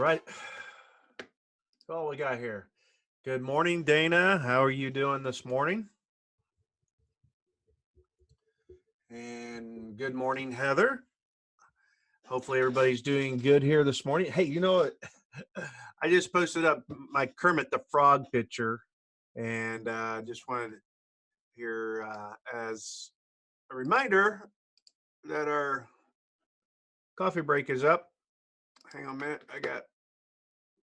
right. That's all we got here. Good morning, Dana. How are you doing this morning? And good morning, Heather. Hopefully everybody's doing good here this morning. Hey, you know what? I just posted up my Kermit the Frog picture, and just wanted here as a reminder that our coffee break is up. Hang on a minute. I got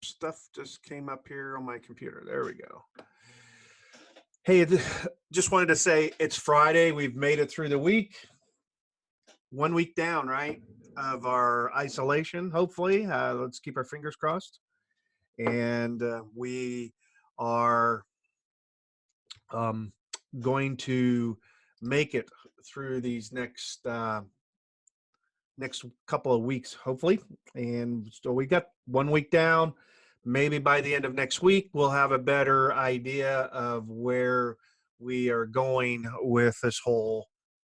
stuff just came up here on my computer. There we go. Hey, just wanted to say it's Friday. We've made it through the week. 1 week down, right, of our isolation, hopefully. Let's keep our fingers crossed. And we are um, going to make it through these next couple of weeks, hopefully. And so we got 1 week down. Maybe by the end of next week, we'll have a better idea of where we are going with this whole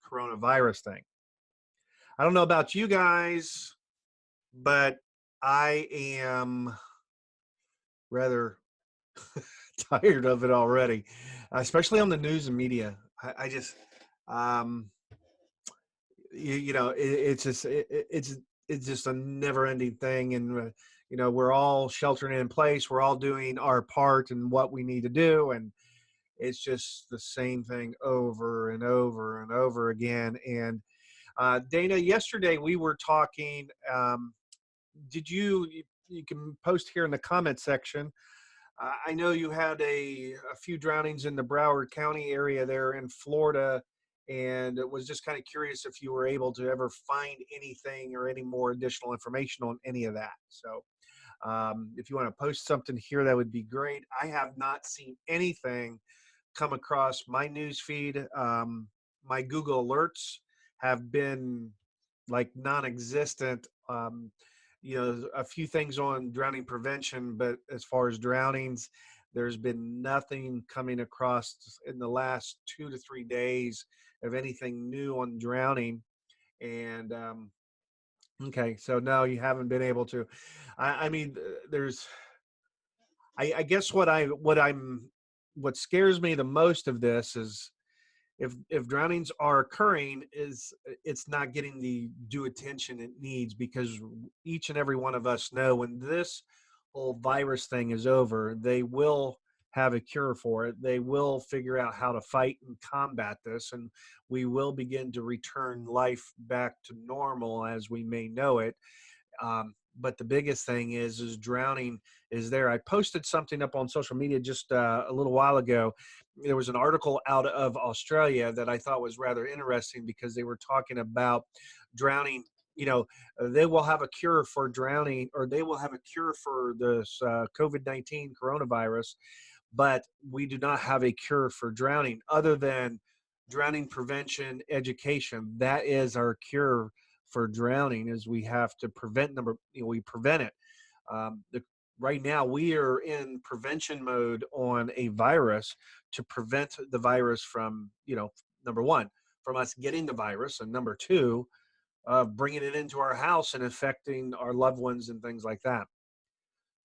coronavirus thing. I don't know about you guys, but I am rather tired of it already, especially on the news and media. I just, um, it's just a never-ending thing, and we're all sheltering in place. We're all doing our part and what we need to do, and it's just the same thing over and over and over again. And Dana, yesterday we were talking. Did you can post here in the comment section. I know you had a few drownings in the Broward County area there in Florida, and it was just kind of curious if you were able to ever find anything or any more additional information on any of that. So if you want to post something here, that would be great. I have not seen anything come across my news feed. My Google alerts have been like non-existent. A few things on drowning prevention, but as far as drownings, there's been nothing coming across in the last 2 to 3 days of anything new on drowning. And okay, so no, you haven't been able to. I mean, there's. I guess what scares me the most of this is if drownings are occurring, is it's not getting the due attention it needs, because each and every one of us know when this whole virus thing is over, they will have a cure for it. They will figure out how to fight and combat this, and we will begin to return life back to normal as we may know it. But the biggest thing is drowning is there. I posted something up on social media just a little while ago. There was an article out of Australia that I thought was rather interesting, because they were talking about drowning. They will have a cure for drowning, or they will have a cure for this COVID-19 coronavirus, but we do not have a cure for drowning other than drowning prevention education. That is our cure for drowning, is we have to we prevent it. Right now we are in prevention mode on a virus to prevent the virus from, number one, from us getting the virus, and number two, bringing it into our house and affecting our loved ones and things like that.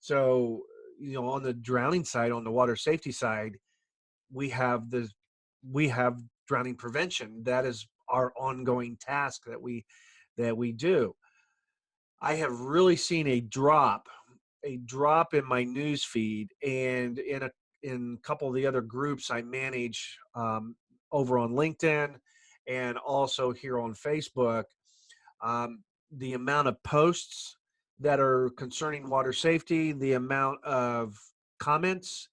So, on the drowning side, on the water safety side, we have we have drowning prevention. That is our ongoing task that we do. I have really seen a drop in my news feed, and in a couple of the other groups I manage over on LinkedIn and also here on Facebook. The amount of posts that are concerning water safety, the amount of comments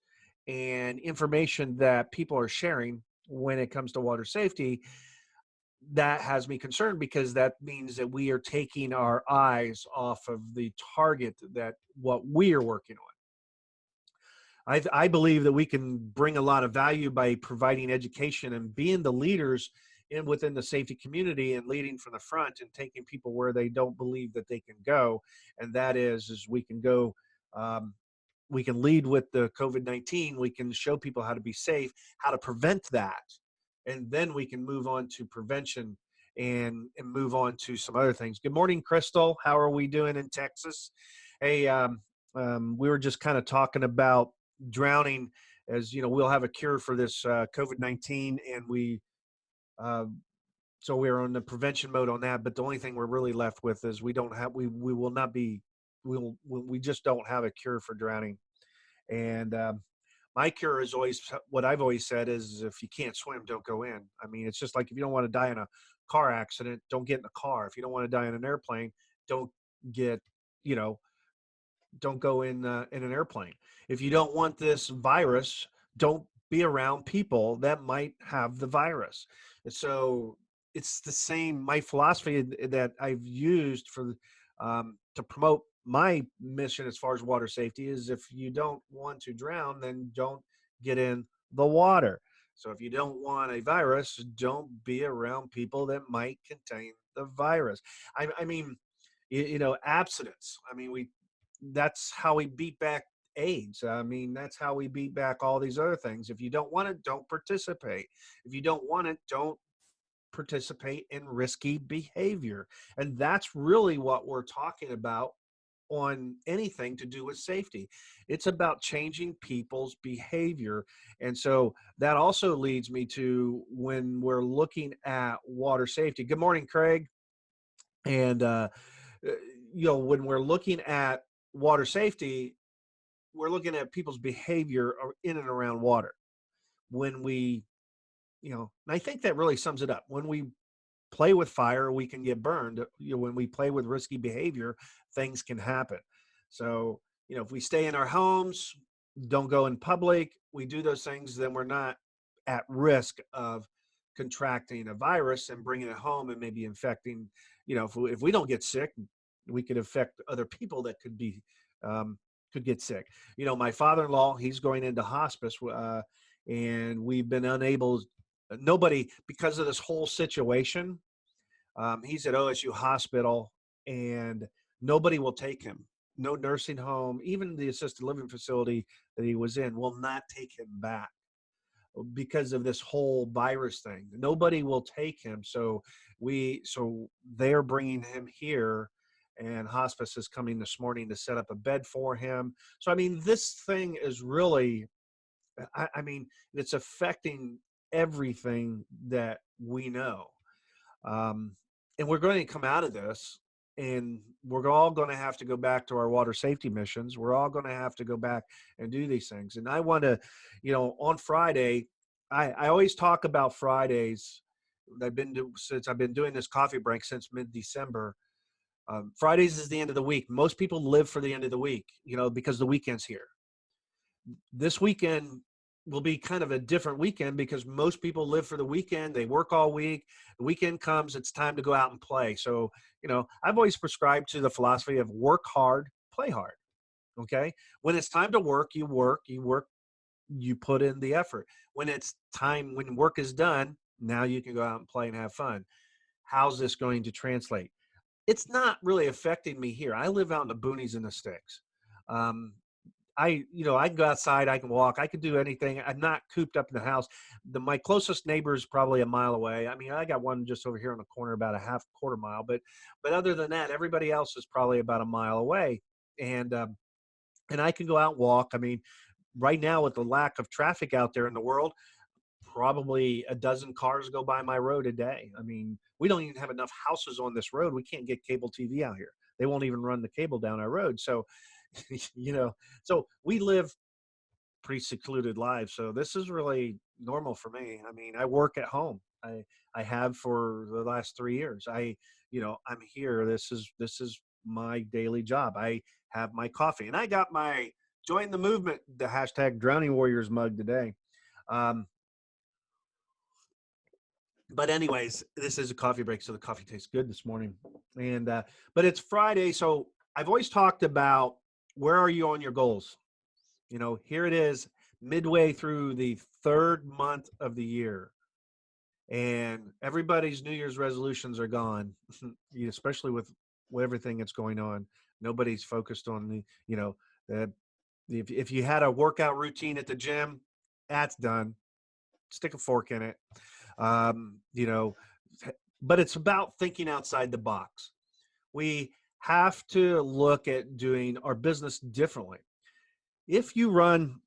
and information that people are sharing when it comes to water safety, that has me concerned, because that means that we are taking our eyes off of the target, that what we are working on. I believe that we can bring a lot of value by providing education and being the leaders within the safety community, and leading from the front and taking people where they don't believe that they can go. And that is we can go, we can lead with the COVID-19. We can show people how to be safe, how to prevent that. And then we can move on to prevention and move on to some other things. Good morning, Crystal. How are we doing in Texas? Hey, we were just kind of talking about drowning, as you know, we'll have a cure for this COVID-19, and uh, so we're on the prevention mode on that. But the only thing we're really left with is we will not be we just don't have a cure for drowning. And my cure is always what I've always said is, if you can't swim, don't go in. I mean, it's just like, if you don't want to die in a car accident, don't get in a car. If you don't want to die in an airplane, don't get, you know, don't go in an airplane. If you don't want this virus, don't be around people that might have the virus. And so it's the same. My philosophy that I've used for to promote my mission as far as water safety is, if you don't want to drown, then don't get in the water. So if you don't want a virus, don't be around people that might contain the virus. I mean, abstinence. I mean, that's how we beat back AIDS. I mean, that's how we beat back all these other things. If you don't want it, don't participate. If you don't want it, don't participate in risky behavior. And that's really what we're talking about on anything to do with safety. It's about changing people's behavior. And so that also leads me to, when we're looking at water safety. Good morning, Craig. And, when we're looking at water safety, we're looking at people's behavior in and around water. When we, and I think that really sums it up. When we play with fire, we can get burned. When we play with risky behavior, things can happen. So, if we stay in our homes, don't go in public, we do those things, then we're not at risk of contracting a virus and bringing it home and maybe infecting. If we don't get sick, we could affect other people that could get sick. My father-in-law, he's going into hospice, and we've been unable. Nobody, because of this whole situation, he's at OSU Hospital, and nobody will take him. No nursing home, even the assisted living facility that he was in, will not take him back because of this whole virus thing. Nobody will take him. So they're bringing him here, and hospice is coming this morning to set up a bed for him. So, I mean, this thing is really, I mean, it's affecting everything that we know. And we're going to come out of this, and we're all going to have to go back to our water safety missions. We're all going to have to go back and do these things. And I want to, on Friday, I always talk about Fridays. Since I've been doing this coffee break since mid-December. Fridays is the end of the week. Most people live for the end of the week, because the weekend's here. This weekend will be kind of a different weekend, because most people live for the weekend. They work all week. The weekend comes, it's time to go out and play. So, I've always prescribed to the philosophy of work hard, play hard. Okay. When it's time to work, you work, you put in the effort. When work is done, now you can go out and play and have fun. How's this going to translate? It's not really affecting me here. I live out in the boonies and the sticks. I can go outside, I can walk, I can do anything. I'm not cooped up in the house. My closest neighbor is probably a mile away. I mean, I got one just over here on the corner, about a quarter mile, but other than that, everybody else is probably about a mile away. And I can go out and walk. I mean, right now, with the lack of traffic out there in the world, probably a dozen cars go by my road a day. I mean, we don't even have enough houses on this road. We can't get cable TV out here. They won't even run the cable down our road. So, so we live pretty secluded lives. So this is really normal for me. I mean, I work at home. I have for the last 3 years. I'm here. This is my daily job. I have my coffee, and I got my join the movement, the hashtag Drowning Warriors mug today. But anyways, this is a coffee break, so the coffee tastes good this morning. And but it's Friday, so I've always talked about, where are you on your goals? Here it is, midway through the third month of the year, and everybody's New Year's resolutions are gone, especially with everything that's going on. Nobody's focused on if you had a workout routine at the gym, that's done. Stick a fork in it. But it's about thinking outside the box. We have to look at doing our business differently. If you run,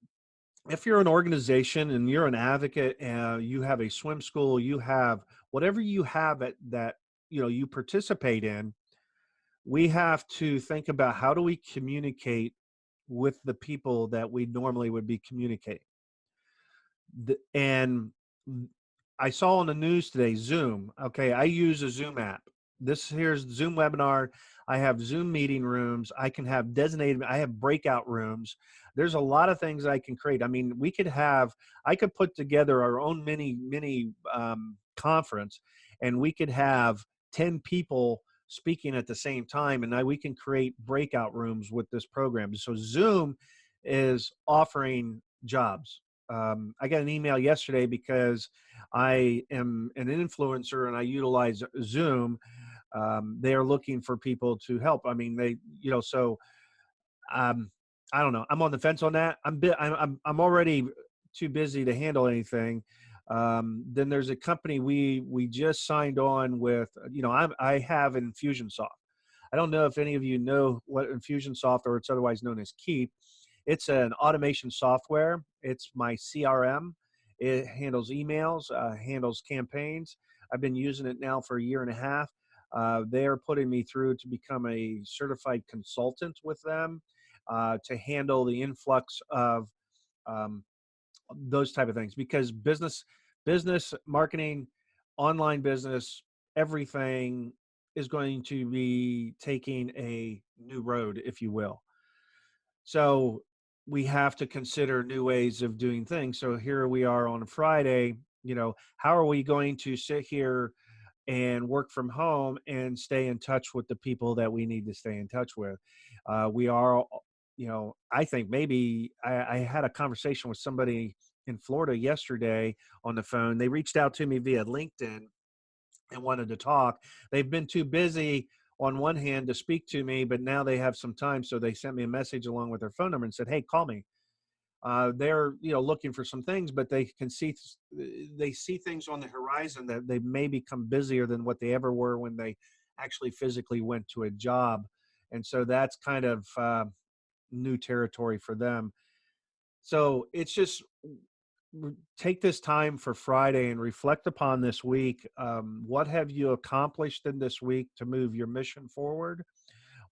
if you're an organization and you're an advocate and you have a swim school, you have whatever you have at that, you participate in, we have to think about how do we communicate with the people that we normally would be communicating. And I saw on the news today, Zoom. Okay, I use a Zoom app. This here's Zoom webinar. I have Zoom meeting rooms. I can have designated, I have breakout rooms. There's a lot of things I can create. I mean, I could put together our own mini conference, and we could have 10 people speaking at the same time, and we can create breakout rooms with this program. So Zoom is offering jobs. I got an email yesterday because I am an influencer and I utilize Zoom. They are looking for people to help. I mean, um, I don't know. I'm on the fence on that. I'm already too busy to handle anything. Then there's a company we just signed on with. I have Infusionsoft. I don't know if any of you know what Infusionsoft, or it's otherwise known as Keep. It's an automation software. It's my CRM. It handles emails, handles campaigns. I've been using it now for a year and a half. They are putting me through to become a certified consultant with them to handle the influx of um, those type of things, because business marketing, online business, everything is going to be taking a new road, if you will. So we have to consider new ways of doing things. So here we are on a Friday, how are we going to sit here and work from home and stay in touch with the people that we need to stay in touch with? We are, I think maybe I had a conversation with somebody in Florida yesterday on the phone. They reached out to me via LinkedIn and wanted to talk. They've been too busy on one hand to speak to me, but now they have some time. So they sent me a message along with their phone number and said, "Hey, call me." They're looking for some things, but they see things on the horizon that they may become busier than what they ever were when they actually physically went to a job, and so that's kind of new territory for them. So it's just take this time for Friday and reflect upon this week. What have you accomplished in this week to move your mission forward?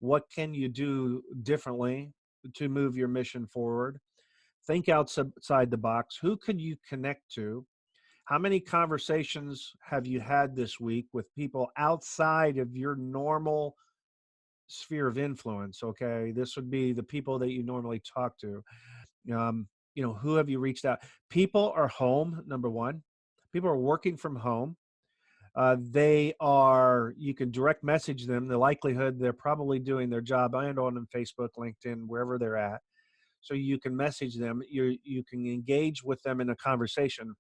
What can you do differently to move your mission forward? Think outside the box. Who could you connect to? How many conversations have you had this week with people outside of your normal sphere of influence? Okay, this would be the people that you normally talk to. Who have you reached out? People are home, number one. People are working from home. You can direct message them. The likelihood they're probably doing their job and on Facebook, LinkedIn, wherever they're at. So you can message them. You can engage with them in a conversation.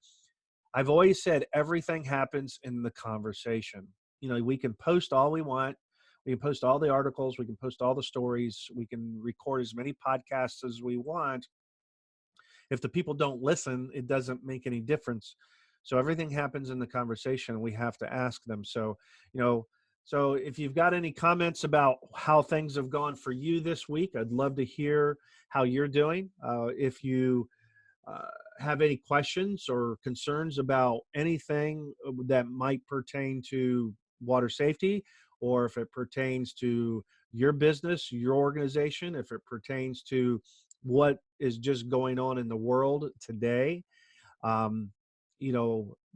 I've always said everything happens in the conversation. We can post all we want. We can post all the articles. We can post all the stories. We can record as many podcasts as we want. If the people don't listen, it doesn't make any difference. So everything happens in the conversation. We have to ask them. So if you've got any comments about how things have gone for you this week, I'd love to hear how you're doing. If you have any questions or concerns about anything that might pertain to water safety, or if it pertains to your business, your organization, if it pertains to what is just going on in the world today. Um,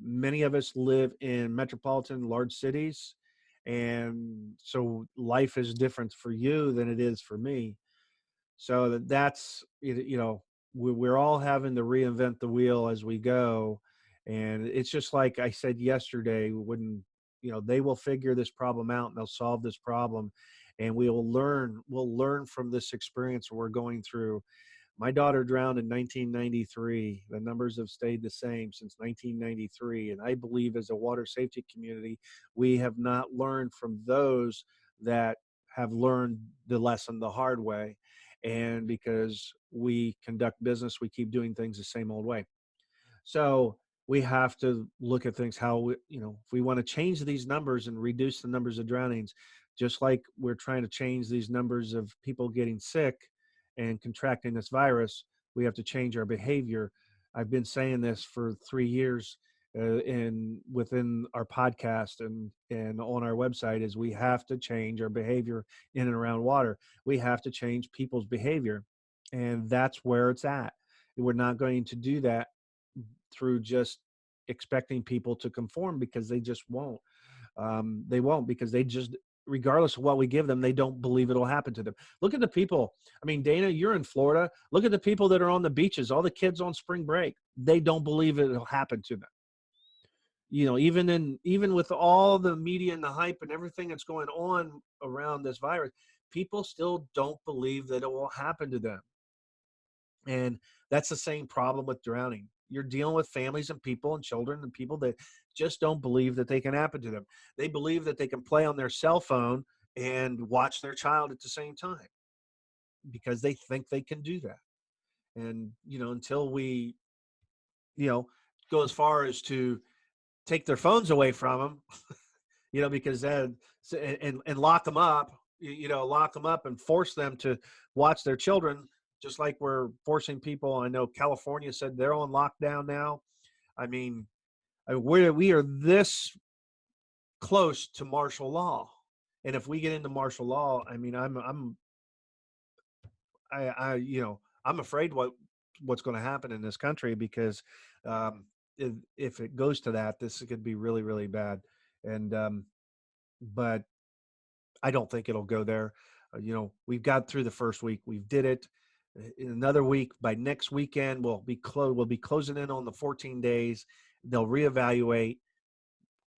Many of us live in metropolitan large cities, and so life is different for you than it is for me. So we're all having to reinvent the wheel as we go. And it's just like I said yesterday, when, they will figure this problem out and they'll solve this problem. And we'll learn from this experience we're going through. My daughter drowned in 1993. The numbers have stayed the same since 1993. And I believe as a water safety community, we have not learned from those that have learned the lesson the hard way. And because we conduct business, we keep doing things the same old way. So we have to look at things if we want to change these numbers and reduce the numbers of drownings, just like we're trying to change these numbers of people getting sick and contracting this virus, we have to change our behavior. I've been saying this for 3 years in within our podcast and on our website is we have to change our behavior in and around water. We have to change people's behavior, and that's where it's at. We're not going to do that through just expecting people to conform, because they just won't. They won't, because they just, regardless of what we give them, they don't believe it'll happen to them. Look at the people. I mean, Dana, you're in Florida. Look at the people that are on the beaches, all the kids on spring break. They don't believe it'll happen to them. You know, even with all the media and the hype and everything that's going on around this virus, people still don't believe that it will happen to them. And that's the same problem with drowning. You're dealing with families and people and children and people that just don't believe that they can happen to them. They believe that they can play on their cell phone and watch their child at the same time because they think they can do that. And, you know, until we, you know, go as far as to take their phones away from them, you know, because then, and lock them up, you know, lock them up and force them to watch their children, just like we're forcing people. I know California said they're on lockdown now. I mean, we are this close to martial law. And if we get into martial law, I mean, you know, I'm afraid what's going to happen in this country, because if it goes to that, this could be really, really bad. And, but I don't think it'll go there. You know, we've got through the first week. We did it. In another week, by next weekend, we'll be closing in on the 14 days. They'll reevaluate.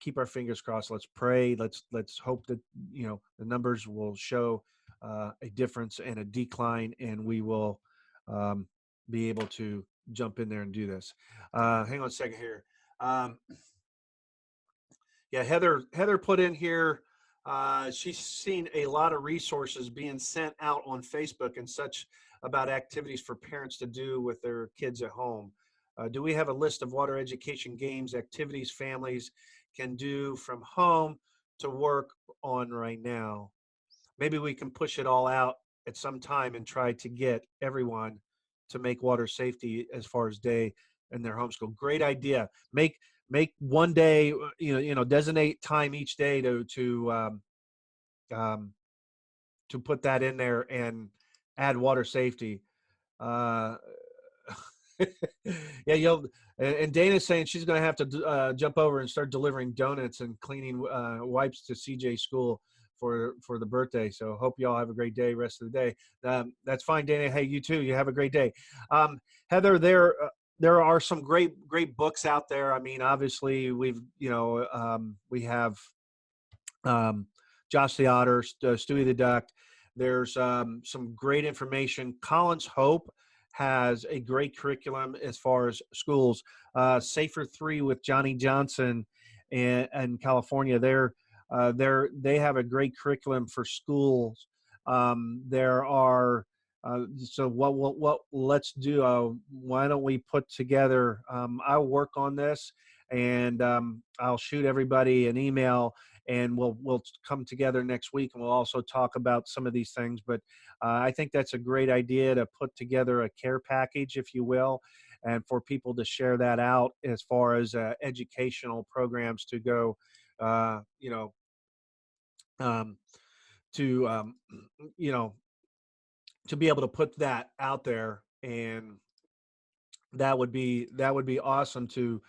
Keep our fingers crossed. Let's pray. Let's hope that, you know, the numbers will show a difference and a decline, and we will be able to jump in there and do this. Hang on a second here. Yeah, Heather put in here. She's seen a lot of resources being sent out on Facebook and such about activities for parents to do with their kids at home. Do we have a list of water education games, activities families can do from home to work on right now? Maybe we can push it all out at some time and try to get everyone to make water safety as far as day in their homeschool. Great idea. Make one day, designate time each day to put that in there and add water safety. Uh, yeah, and Dana's saying she's going to have to jump over and start delivering donuts and cleaning wipes to CJ school for the birthday. So hope you all have a great day, rest of the day. That's fine, Dana. Hey, you too. You have a great day. Heather, there are some great books out there. I mean, obviously we have Josh the Otter, Stewie the Duck. There's some great information. Collins Hope has a great curriculum as far as schools. Safer 3 with Johnny Johnson in California. They have a great curriculum for schools. There are so what let's do. Why don't we put together? I'll work on this, and I'll shoot everybody an email, and we'll come together next week, and we'll also talk about some of these things. But I think that's a great idea to put together a care package, if you will, and for people to share that out as far as educational programs to go, to to be able to put that out there. And that would be awesome to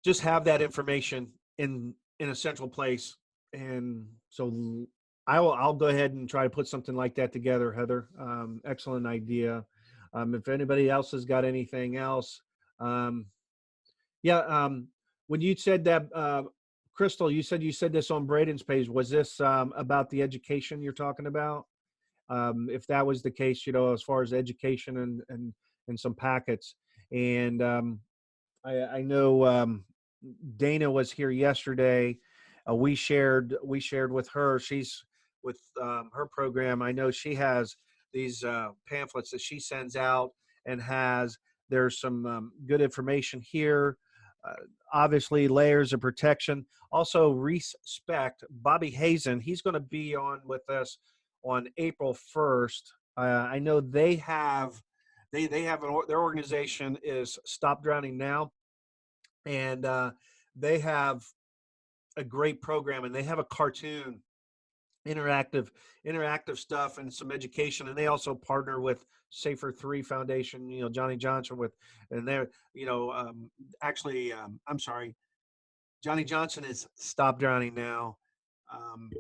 just have that information in a central place. And so I'll go ahead and try to put something like that together, Heather. Excellent idea. If anybody else has got anything else, when you said that, Crystal, you said this on Braden's page. Was this about the education you're talking about? If that was the case, as far as education and some packets. And I know Dana was here yesterday. We shared with her. She's with her program. I know she has these pamphlets that she sends out, and there's some good information here. uh, obviously layers of protection. Also, respect Bobby Hazen. He's going to be on with us on April 1st. I know they have their organization is Stop Drowning Now, and they have a great program, and they have a cartoon interactive stuff and some education, and they also partner with Safer 3 Foundation, Johnny Johnson with, and they're, I'm sorry, Johnny Johnson is Stop Drowning Now. um,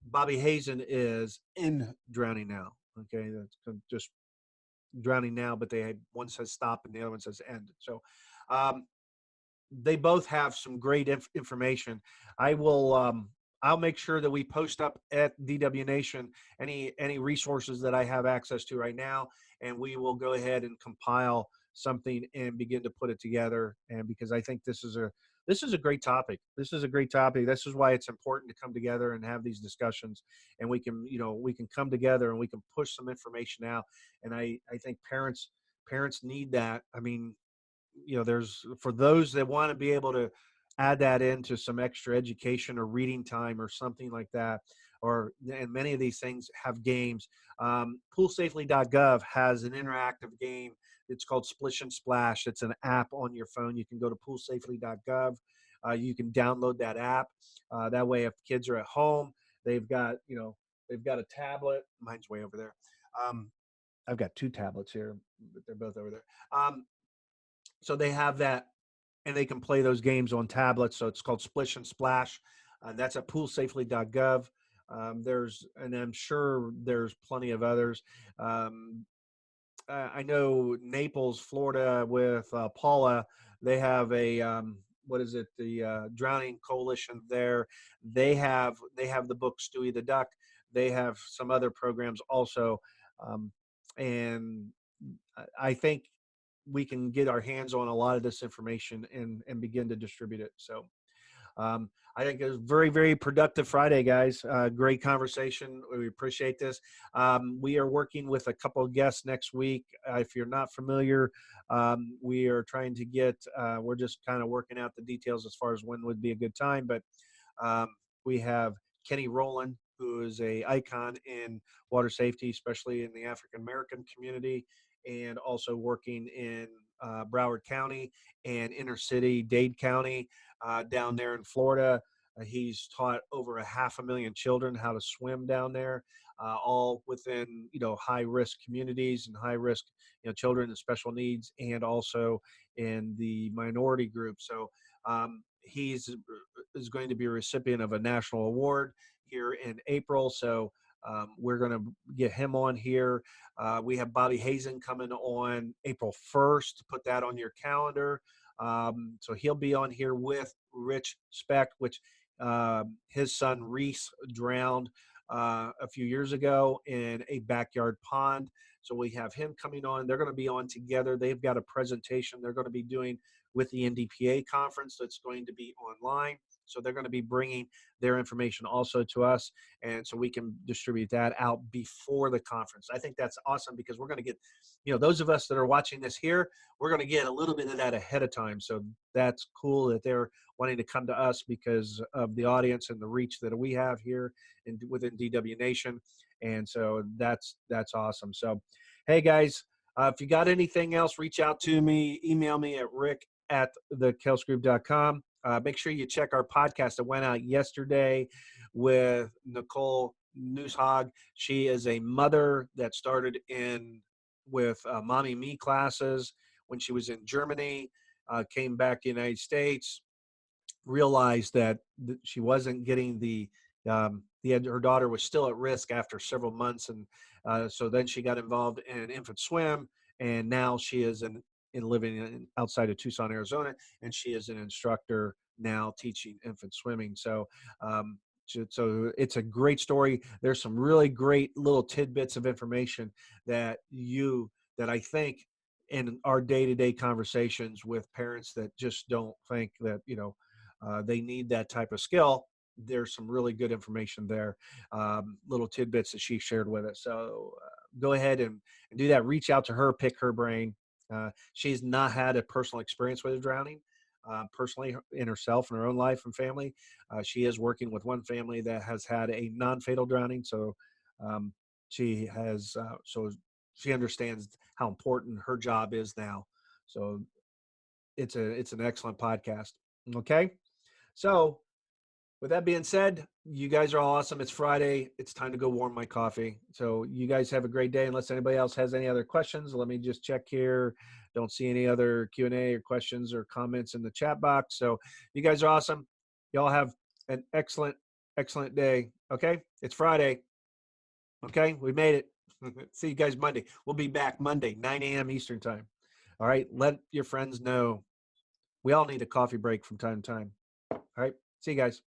Bobby Hazen is In Drowning Now. Okay, that's just Drowning Now, but they had, one says stop and the other one says end. So um, they both have some great information. I will I'll make sure that we post up at DW Nation any resources that I have access to right now, and we will go ahead and compile something and begin to put it together. And because I think this is a great topic. This is a great topic. This is why it's important to come together and have these discussions, and we can come together and we can push some information out. And I think parents need that. I mean, there's, for those that want to be able to add that into some extra education or reading time or something like that, or, and many of these things have games. Poolsafely.gov has an interactive game. It's called Splish and Splash. It's an app on your phone. You can go to poolsafely.gov. You can download that app. That way, if kids are at home, they've got, they've got a tablet. Mine's way over there. I've got two tablets here, but they're both over there. So they have that, and they can play those games on tablets. So it's called Splish and Splash. That's at poolsafely.gov. And I'm sure there's plenty of others. I know Naples, Florida, with Paula, they have a what is it? The Drowning Coalition there. They have the book Stewie the Duck. They have some other programs also, and I think we can get our hands on a lot of this information and begin to distribute it. So I think it was very, very productive Friday, guys. Great conversation. We appreciate this. We are working with a couple of guests next week. If you're not familiar, we are trying to we're just kind of working out the details as far as when would be a good time. But we have Kenny Rowland, who is a icon in water safety, especially in the African American community, and also working in Broward County and inner city Dade County down there in Florida. He's taught over 500,000 children how to swim down there, all within high risk communities and high risk children with special needs, and also in the minority group. So he's is going to be a recipient of a national award here in April. So we're going to get him on here. We have Bobby Hazen coming on April 1st. Put that on your calendar. So he'll be on here with Rich Speck, which his son Reese drowned a few years ago in a backyard pond. So we have him coming on. They're going to be on together. They've got a presentation they're going to be doing with the NDPA conference that's going to be online. So they're going to be bringing their information also to us, and so we can distribute that out before the conference. I think that's awesome because we're going to get, those of us that are watching this here, we're going to get a little bit of that ahead of time. So that's cool that they're wanting to come to us because of the audience and the reach that we have here within DW Nation. And so that's awesome. So, hey guys, if you got anything else, reach out to me, email me at rick@thekelsgroup.com. Make sure you check our podcast that went out yesterday with Nicole Newshog. She is a mother that started with Mommy Me classes when she was in Germany, came back to the United States, realized that she wasn't getting her daughter was still at risk after several months. And so then she got involved in infant swim, and now she is living outside of Tucson, Arizona, and she is an instructor now teaching infant swimming. So it's a great story. There's some really great little tidbits of information that I think in our day-to-day conversations with parents that just don't think that, they need that type of skill. There's some really good information there, little tidbits that she shared with us. So go ahead and do that. Reach out to her, pick her brain. She's not had a personal experience with drowning, personally in herself and her own life and family. She is working with one family that has had a non-fatal drowning, so um, she has so she understands how important her job is now. So it's an excellent podcast. Okay, so with that being said, you guys are all awesome. It's Friday. It's time to go warm my coffee. So you guys have a great day. Unless anybody else has any other questions, let me just check here. Don't see any other Q&A or questions or comments in the chat box. So you guys are awesome. Y'all have an excellent, excellent day. Okay? It's Friday. Okay? We made it. See you guys Monday. We'll be back Monday, 9 a.m. Eastern time. All right? Let your friends know. We all need a coffee break from time to time. All right? See you guys.